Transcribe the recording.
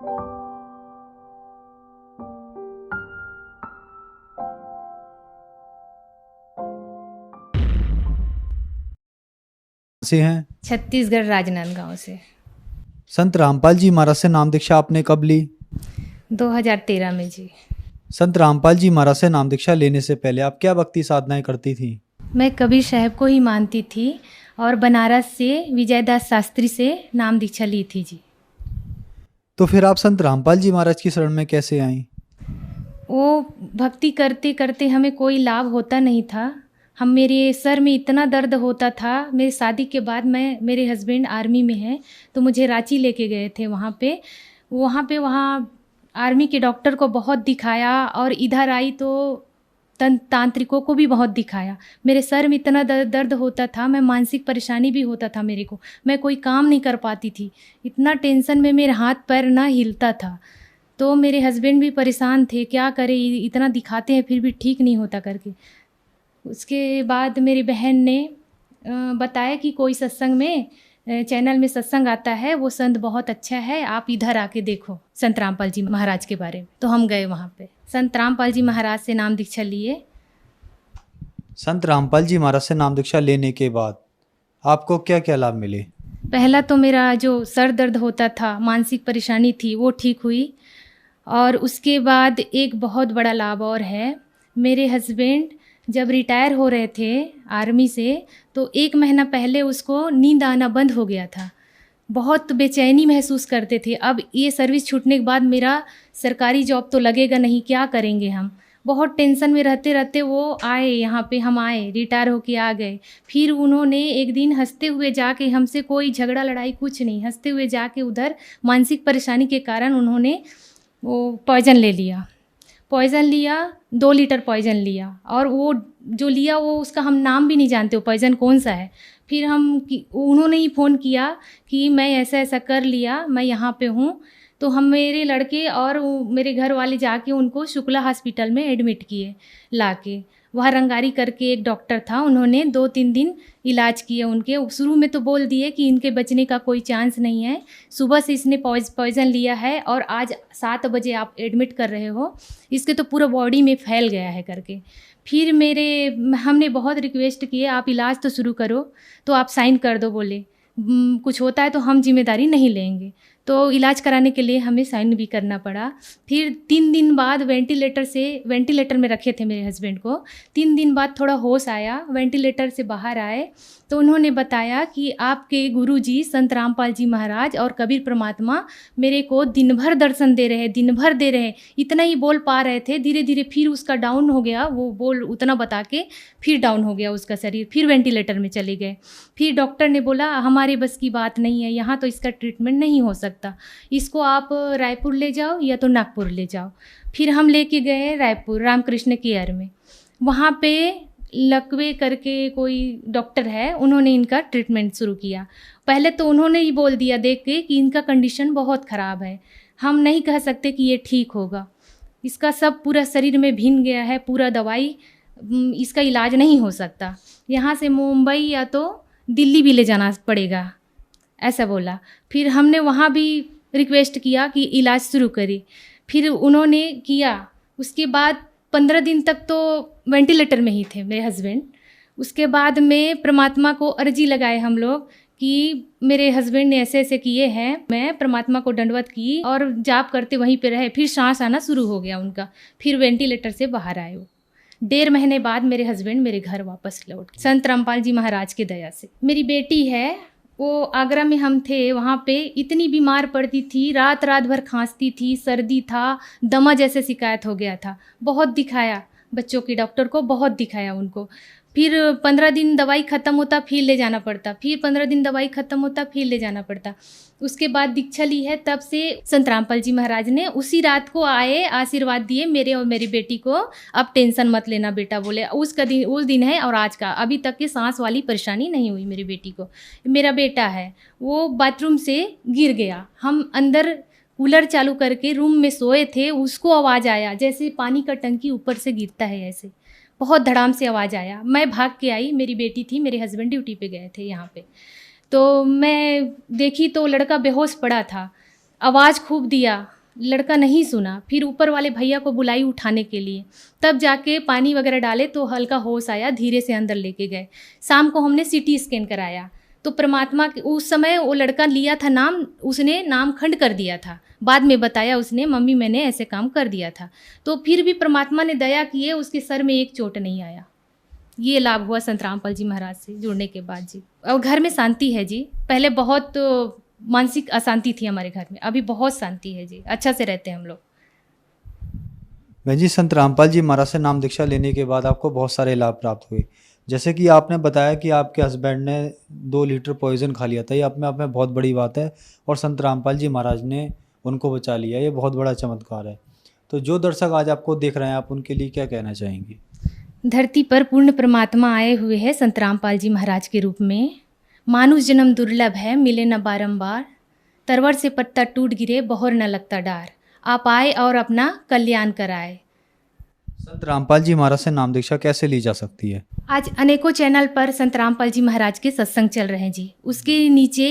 से हैं? छत्तीसगढ़ राजनांदगांव से। संत रामपाल जी महाराज से नाम दीक्षा आपने कब ली? 2013 में जी। संत रामपाल जी महाराज से नाम दीक्षा लेने से पहले आप क्या भक्ति साधनाएं करती थी? मैं कबीर साहब को ही मानती थी और बनारस से विजयदास शास्त्री से नाम दीक्षा ली थी जी। तो फिर आप संत रामपाल जी महाराज की शरण में कैसे आईं? वो भक्ति करते करते हमें कोई लाभ होता नहीं था। मेरे सर में इतना दर्द होता था। मेरी शादी के बाद मेरे हस्बैंड आर्मी में हैं, तो मुझे रांची लेके गए थे। वहाँ आर्मी के डॉक्टर को बहुत दिखाया और इधर आई तो तांत्रिकों को भी बहुत दिखाया। मेरे सर में इतना दर्द होता था, मैं मानसिक परेशानी भी होता था मेरे को। मैं कोई काम नहीं कर पाती थी, इतना टेंशन में मेरे हाथ पैर ना हिलता था। तो मेरे हस्बैंड भी परेशान थे, क्या करें, इतना दिखाते हैं फिर भी ठीक नहीं होता करके। उसके बाद मेरी बहन ने बताया कि कोई सत्संग में चैनल में सत्संग आता है, वो संत बहुत अच्छा है, आप इधर आके देखो संत रामपाल जी महाराज के बारे में। तो हम गए वहाँ पे, संत रामपाल जी महाराज से नाम दीक्षा लिए। संत रामपाल जी महाराज से नाम दीक्षा लेने के बाद आपको क्या क्या लाभ मिले? पहला तो मेरा जो सर दर्द होता था, मानसिक परेशानी थी, वो ठीक हुई। और उसके बाद एक बहुत बड़ा लाभ और है। मेरे हस्बैंड जब रिटायर हो रहे थे आर्मी से, तो 1 महीना पहले उसको नींद आना बंद हो गया था। बहुत बेचैनी महसूस करते थे। अब ये सर्विस छूटने के बाद मेरा सरकारी जॉब तो लगेगा नहीं, क्या करेंगे हम। बहुत टेंशन में रहते रहते वो आए यहाँ पे, हम आए, रिटायर होके आ गए। फिर उन्होंने एक दिन हंसते हुए जाके, हमसे कोई झगड़ा लड़ाई कुछ नहीं, हंसते हुए जाके उधर मानसिक परेशानी के कारण उन्होंने वो पॉइज़न ले लिया। 2 लीटर पॉइज़न लिया, और वो जो लिया वो उसका हम नाम भी नहीं जानते वो पॉइज़न कौन सा है। फिर उन्होंने ही फ़ोन किया कि मैं ऐसा ऐसा कर लिया, मैं यहाँ पे हूँ। तो मेरे लड़के और मेरे घर वाले जाके उनको शुक्ला हॉस्पिटल में एडमिट किए लाके। वहाँ रंगारी करके एक डॉक्टर था, उन्होंने 2-3 दिन इलाज किए उनके। शुरू में तो बोल दिए कि इनके बचने का कोई चांस नहीं है, सुबह से इसने पॉइज़न लिया है और आज 7 बजे आप एडमिट कर रहे हो, इसके तो पूरा बॉडी में फैल गया है करके। फिर हमने बहुत रिक्वेस्ट किए, आप इलाज तो शुरू करो, तो आप साइन कर दो बोले, कुछ होता है तो हम जिम्मेदारी नहीं लेंगे। तो इलाज कराने के लिए हमें साइन भी करना पड़ा। फिर 3 दिन बाद वेंटिलेटर में रखे थे मेरे हस्बैंड को। 3 दिन बाद थोड़ा होश आया, वेंटिलेटर से बाहर आए तो उन्होंने बताया कि आपके गुरुजी संत रामपाल जी महाराज और कबीर परमात्मा मेरे को दिन भर दर्शन दे रहे, इतना ही बोल पा रहे थे। धीरे धीरे फिर उसका डाउन हो गया, वो बोल उतना बता के फिर डाउन हो गया उसका शरीर, फिर वेंटिलेटर में चले गए। फिर डॉक्टर ने बोला हमारे बस की बात नहीं है, यहाँ तो इसका ट्रीटमेंट नहीं हो सकता, इसको आप रायपुर ले जाओ या तो नागपुर ले जाओ। फिर हम लेके गए रायपुर रामकृष्ण केयर में। वहाँ पे लकवे करके कोई डॉक्टर है, उन्होंने इनका ट्रीटमेंट शुरू किया। पहले तो उन्होंने ही बोल दिया देख के कि इनका कंडीशन बहुत ख़राब है, हम नहीं कह सकते कि ये ठीक होगा, इसका सब पूरा शरीर में भिन गया है, पूरा दवाई इसका इलाज नहीं हो सकता, यहाँ से मुंबई या तो दिल्ली भी ले जाना पड़ेगा, ऐसा बोला। फिर हमने वहाँ भी रिक्वेस्ट किया कि इलाज शुरू करें, फिर उन्होंने किया। उसके बाद 15 दिन तक तो वेंटिलेटर में ही थे मेरे हस्बैंड। उसके बाद में परमात्मा को अर्जी लगाए हम लोग कि मेरे हस्बैंड ने ऐसे ऐसे किए हैं, मैं परमात्मा को दंडवत की और जाप करते वहीं पे रहे। फिर सांस आना शुरू हो गया उनका, फिर वेंटिलेटर से बाहर आए वो। 1.5 महीने बाद मेरे हस्बैंड मेरे घर वापस लौट, संत रामपाल जी महाराज की दया से। मेरी बेटी है, वो आगरा में हम थे, वहाँ पे इतनी बीमार पड़ती थी, रात रात भर खांसती थी, सर्दी था, दमा जैसे शिकायत हो गया था। बहुत दिखाया बच्चों के डॉक्टर को, बहुत दिखाया उनको। फिर 15 दिन दवाई ख़त्म होता फिर ले जाना पड़ता, फिर 15 दिन दवाई ख़त्म होता फिर ले जाना पड़ता। उसके बाद दीक्षा ली है, तब से संत रामपाल जी महाराज ने उसी रात को आए, आशीर्वाद दिए मेरे और मेरी बेटी को, अब टेंशन मत लेना बेटा, बोले उस दिन है और आज का, अभी तक के सांस वाली परेशानी नहीं हुई मेरी बेटी को। मेरा बेटा है, वो बाथरूम से गिर गया, हम अंदर कूलर चालू करके रूम में सोए थे, उसको आवाज़ आया जैसे पानी का टंकी ऊपर से गिरता है, ऐसे बहुत धड़ाम से आवाज़ आया। मैं भाग के आई, मेरी बेटी थी, मेरे हस्बैंड ड्यूटी पे गए थे यहाँ पे, तो मैं देखी तो लड़का बेहोश पड़ा था। आवाज़ खूब दिया, लड़का नहीं सुना। फिर ऊपर वाले भैया को बुलाई उठाने के लिए, तब जाके पानी वगैरह डाले तो हल्का होश आया, धीरे से अंदर लेके गए। शाम को हमने सीटी स्कैन कराया तो परमात्मा के उस समय वो लड़का लिया था नाम, उसने नाम खंड कर दिया था। बाद में बताया उसने, मम्मी मैंने ऐसे काम कर दिया था। तो फिर भी परमात्मा ने दया किए, उसके सर में एक चोट नहीं आया। ये लाभ हुआ संत रामपाल जी महाराज से जुड़ने के बाद जी। और घर में शांति है जी। पहले बहुत मानसिक अशांति थी हमारे घर में, अभी बहुत शांति है जी, अच्छा से रहते हैं हम लोग। बहन जी, संत रामपाल जी महाराज से नाम दीक्षा लेने के बाद आपको बहुत सारे लाभ प्राप्त हुए। जैसे कि आपने बताया कि आपके हस्बैंड ने 2 लीटर पॉइजन खा लिया था, ये अपने आप में बहुत बड़ी बात है और संत रामपाल जी महाराज ने उनको बचा लिया, ये बहुत बड़ा चमत्कार है। तो जो दर्शक आज आपको देख रहे हैं, आप उनके लिए क्या कहना चाहेंगी? धरती पर पूर्ण परमात्मा आए हुए हैं संत रामपाल जी महाराज के रूप में। मानुष जन्म दुर्लभ है, मिले न बारंबार। तरवर से पत्ता टूट गिरे, बहोर न लगता डार। आप आए और अपना कल्याण कराए। संत रामपाल जी महाराज से नाम दीक्षा कैसे ली जा सकती है? आज अनेकों चैनल पर संत रामपाल जी महाराज के सत्संग चल रहे हैं जी। उसके नीचे